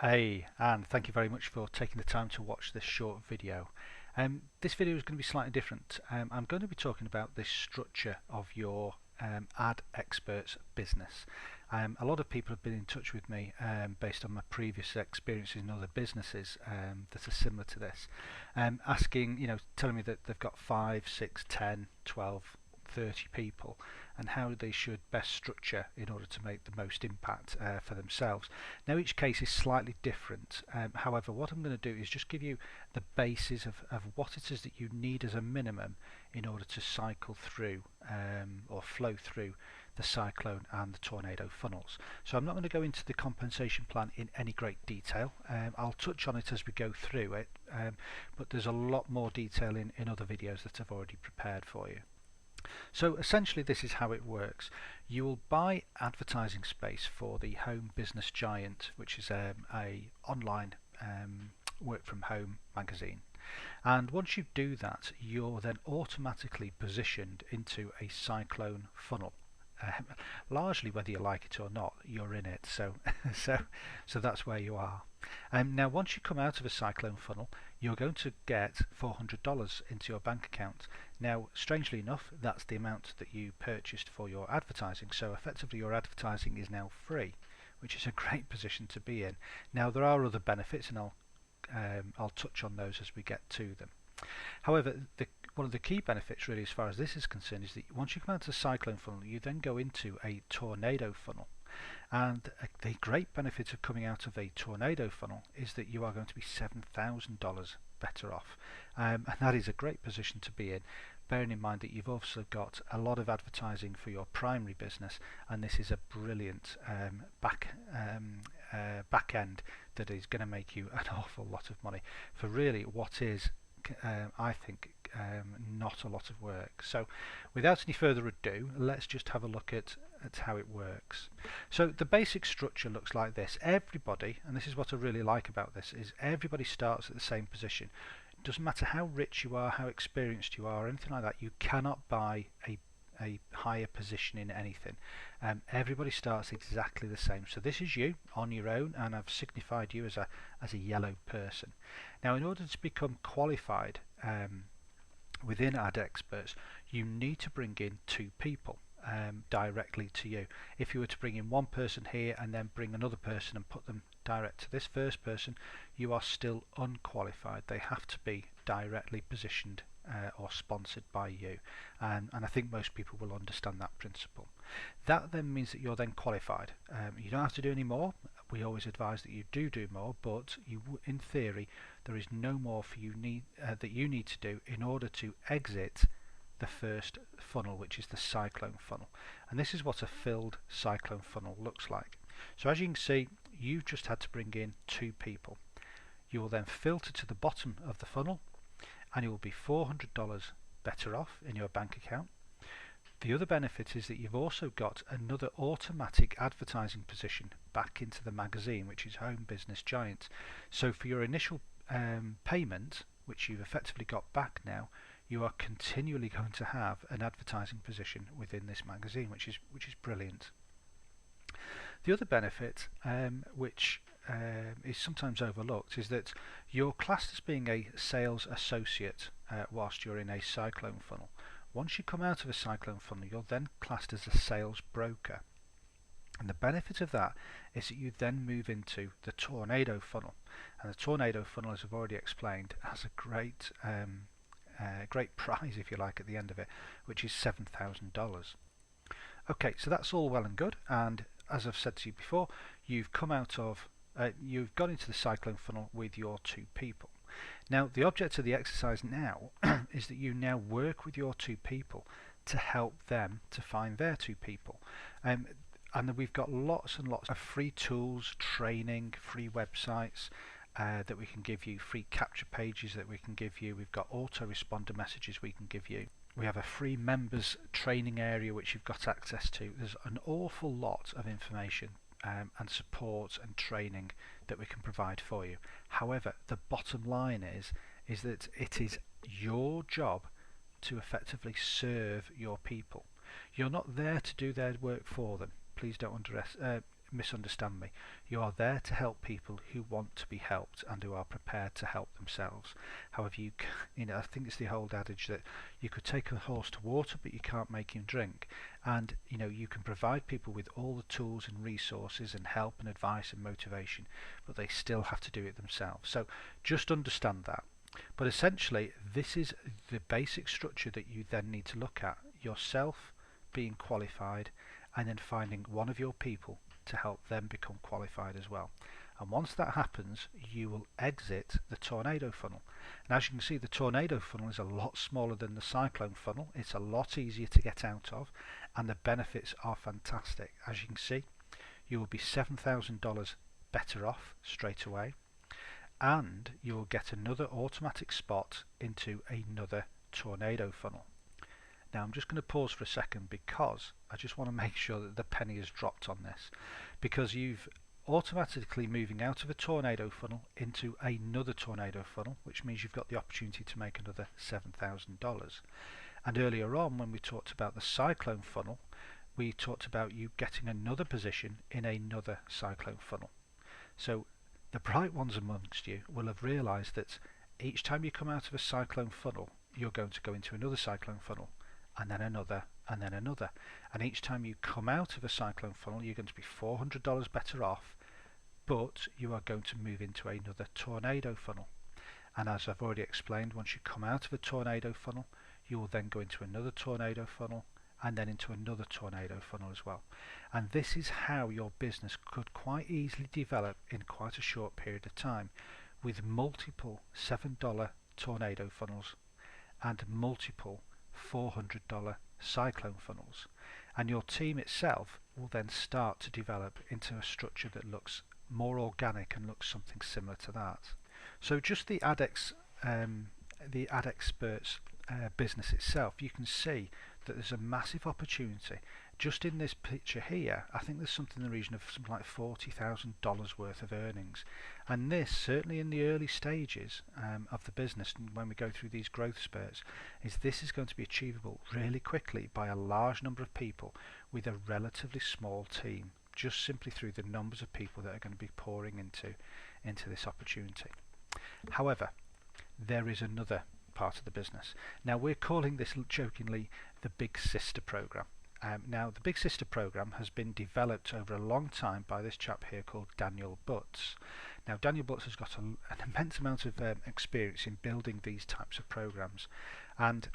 Hey, and thank you very much for taking the time to watch this short video. This video is going to be slightly different. I'm going to be talking about the structure of your AdExperts business. A lot of people have been in touch with me based on my previous experiences in other businesses that are similar to this, asking, telling me that they've got 5, 6, 10, 12, 30 people and how they should best structure in order to make the most impact for themselves. Now each case is slightly different, however what I'm going to do is just give you the basis of what it is that you need as a minimum in order to cycle through or flow through the cyclone and the tornado funnels. So I'm not going to go into the compensation plan in any great detail. I'll touch on it as we go through it, but there's a lot more detail in other videos that I've already prepared for you. So essentially this is how it works. You will buy advertising space for the Home Business Giant, which is a online work from home magazine, and once you do that you're then automatically positioned into a cyclone funnel. Largely whether you like it or not, you're in it, so so that's where you are. Now once you come out of a cyclone funnel, you're going to get $400 into your bank account. Now strangely enough, that's the amount that you purchased for your advertising, so effectively your advertising is now free, which is a great position to be in. Now there are other benefits, and I'll touch on those as we get to them. However, one of the key benefits really as far as this is concerned is that once you come out of the cyclone funnel, you then go into a tornado funnel. And the great benefit of coming out of a tornado funnel is that you are going to be $7,000 better off. And that is a great position to be in, bearing in mind that you've also got a lot of advertising for your primary business, and this is a brilliant back end that is going to make you an awful lot of money for really what is I think not a lot of work. So without any further ado, let's just have a look at how it works. So the basic structure looks like this. Everybody, and this is what I really like about this, is everybody starts at the same position. It doesn't matter how rich you are, how experienced you are, or anything like that, you cannot buy a higher position in anything. Everybody starts exactly the same. So this is you on your own, and I've signified you as a yellow person. Now in order to become qualified within AdExperts, you need to bring in 2 people directly to you. If you were to bring in one person here and then bring another person and put them direct to this first person, you are still unqualified. They have to be directly positioned or sponsored by you, and I think most people will understand that principle. That then means that you're then qualified. You don't have to do any more. We always advise that you do more, but in theory there is no more for you that you need to do in order to exit the first funnel, which is the cyclone funnel. And this is what a filled cyclone funnel looks like. So as you can see, you've just had to bring in 2 people. You will then filter to the bottom of the funnel, and it will be $400 better off in your bank account. The other benefit is that you've also got another automatic advertising position back into the magazine, which is Home Business Giant. So for your initial payment, which you've effectively got back now, you are continually going to have an advertising position within this magazine, which is brilliant. The other benefit, which is sometimes overlooked, is that you're classed as being a sales associate whilst you're in a cyclone funnel. Once you come out of a cyclone funnel, you're then classed as a sales broker. And the benefit of that is that you then move into the tornado funnel. And the tornado funnel, as I've already explained, has a great prize, if you like, at the end of it, which is $7,000. Okay, so that's all well and good, and as I've said to you before, you've come out of you've gone into the cyclone funnel with your 2 people. Now the object of the exercise now is that you now work with your 2 people to help them to find their 2 people, and we've got lots and lots of free tools, training, free websites that we can give you, free capture pages that we can give you. We've got autoresponder messages we can give you. We have a free members training area which you've got access to. There's an awful lot of information and support and training that we can provide for you. However, the bottom line is that it is your job to effectively serve your people. You're not there to do their work for them. Please don't misunderstand me. You are there to help people who want to be helped and who are prepared to help themselves. However, I think it's the old adage that you could take a horse to water, but you can't make him drink. And you can provide people with all the tools and resources and help and advice and motivation, but they still have to do it themselves. So just understand that. But essentially, this is the basic structure that you then need to look at: yourself being qualified, and then finding one of your people to help them become qualified as well. And once that happens, you will exit the tornado funnel. And as you can see, the tornado funnel is a lot smaller than the cyclone funnel. It's a lot easier to get out of, and the benefits are fantastic. As you can see, you will be $7,000 better off straight away, and you will get another automatic spot into another tornado funnel. Now I'm just going to pause for a second, because I just want to make sure that the penny has dropped on this, because you've automatically moving out of a tornado funnel into another tornado funnel, which means you've got the opportunity to make another $7,000. And earlier on, when we talked about the cyclone funnel, we talked about you getting another position in another cyclone funnel. So the bright ones amongst you will have realized that each time you come out of a cyclone funnel, you're going to go into another cyclone funnel, and then another, and then another. And each time you come out of a cyclone funnel, you're going to be $400 better off, but you are going to move into another tornado funnel. And as I've already explained, once you come out of a tornado funnel, you will then go into another tornado funnel, and then into another tornado funnel as well. And this is how your business could quite easily develop in quite a short period of time, with multiple $7 tornado funnels and multiple $400 cyclone funnels. And your team itself will then start to develop into a structure that looks more organic and looks something similar to that. So just the AdExperts business itself, you can see that there's a massive opportunity. Just in this picture here, I think there's something in the region of something like $40,000 worth of earnings. And this, certainly in the early stages of the business, and when we go through these growth spurts, this is going to be achievable really quickly by a large number of people with a relatively small team, just simply through the numbers of people that are going to be pouring into this opportunity. However, there is another part of the business. Now we're calling this jokingly the Big Sister program. Now the Big Sister program has been developed over a long time by this chap here called Daniel Butts. Now Daniel Butts has got an immense amount of experience in building these types of programs, and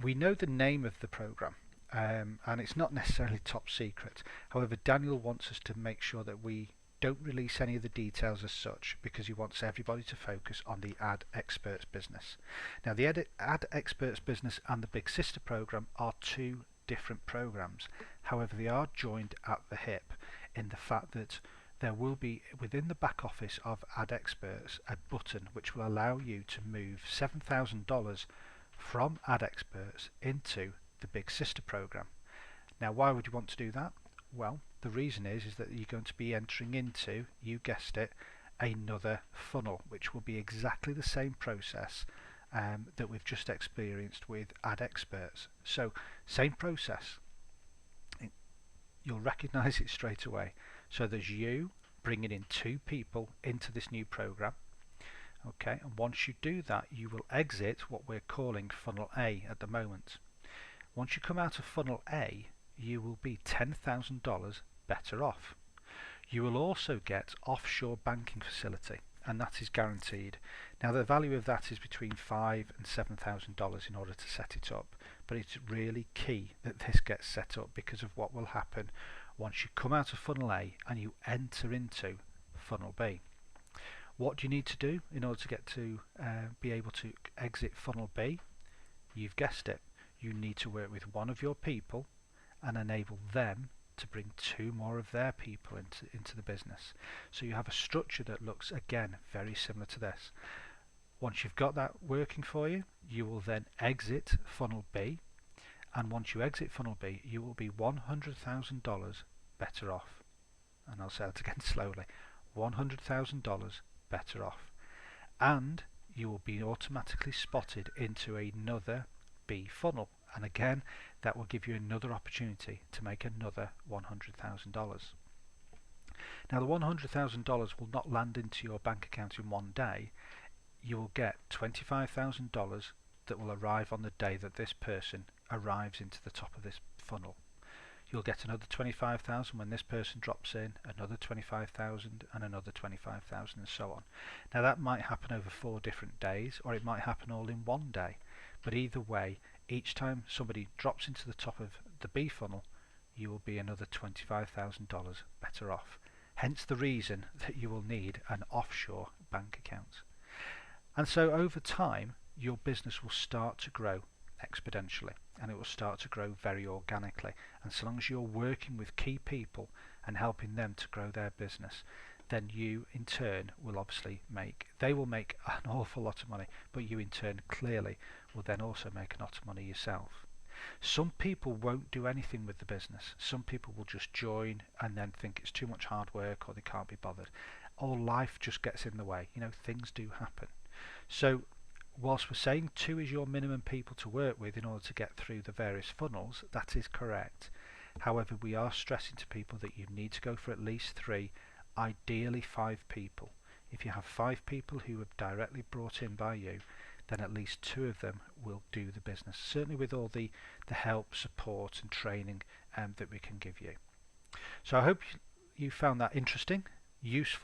we know the name of the program, and it's not necessarily top secret. However, Daniel wants us to make sure that we don't release any of the details as such, because he wants everybody to focus on the AdExperts business. Now the AdExperts business and the Big Sister program are two different programs. However, they are joined at the hip in the fact that there will be within the back office of AdExperts a button which will allow you to move $7,000 from AdExperts into the Big Sister program. Now why would you want to do that? Well, the reason is that you're going to be entering into, you guessed it, another funnel, which will be exactly the same process that we've just experienced with AdExperts. So same process, you'll recognize it straight away. So there's you bringing in two people into this new program. Okay, and once you do that, you will exit what we're calling funnel A at the moment. Once you come out of funnel A, you will be $10,000 better off. You will also get offshore banking facility, and that is guaranteed. Now the value of that is between $5,000 and $7,000 in order to set it up, but it's really key that this gets set up because of what will happen once you come out of funnel A and you enter into funnel B. What do you need to do in order to get to be able to exit funnel B? You've guessed it, you need to work with one of your people and enable them to bring two more of their people into the business. So you have a structure that looks again very similar to this. Once you've got that working for you, you will then exit funnel B, and once you exit funnel B, you will be $100,000 better off. And I'll say that again slowly, $100,000 better off, and you will be automatically spotted into another B funnel, and again that will give you another opportunity to make another $100,000. Now the $100,000 will not land into your bank account in one day. You will get $25,000 that will arrive on the day that this person arrives into the top of this funnel. You'll get another 25,000 when this person drops in, another 25,000 and another 25,000 and so on. Now that might happen over 4 different days, or it might happen all in one day, but either way, each time somebody drops into the top of the B funnel, you will be another $25,000 better off. Hence the reason that you will need an offshore bank account. And so over time your business will start to grow exponentially, and it will start to grow very organically. And so long as you're working with key people and helping them to grow their business, then you in turn will obviously they will make an awful lot of money, but you in turn clearly will then also make a lot of money yourself. Some people won't do anything with the business. Some people will just join and then think it's too much hard work, or they can't be bothered, or life just gets in the way. Things do happen. So whilst we're saying 2 is your minimum people to work with in order to get through the various funnels, that is correct. However, we are stressing to people that you need to go for at least 3, ideally 5 people. If you have 5 people who are directly brought in by you, then at least 2 of them will do the business, certainly with all the help, support and training that we can give you. So I hope you found that interesting, useful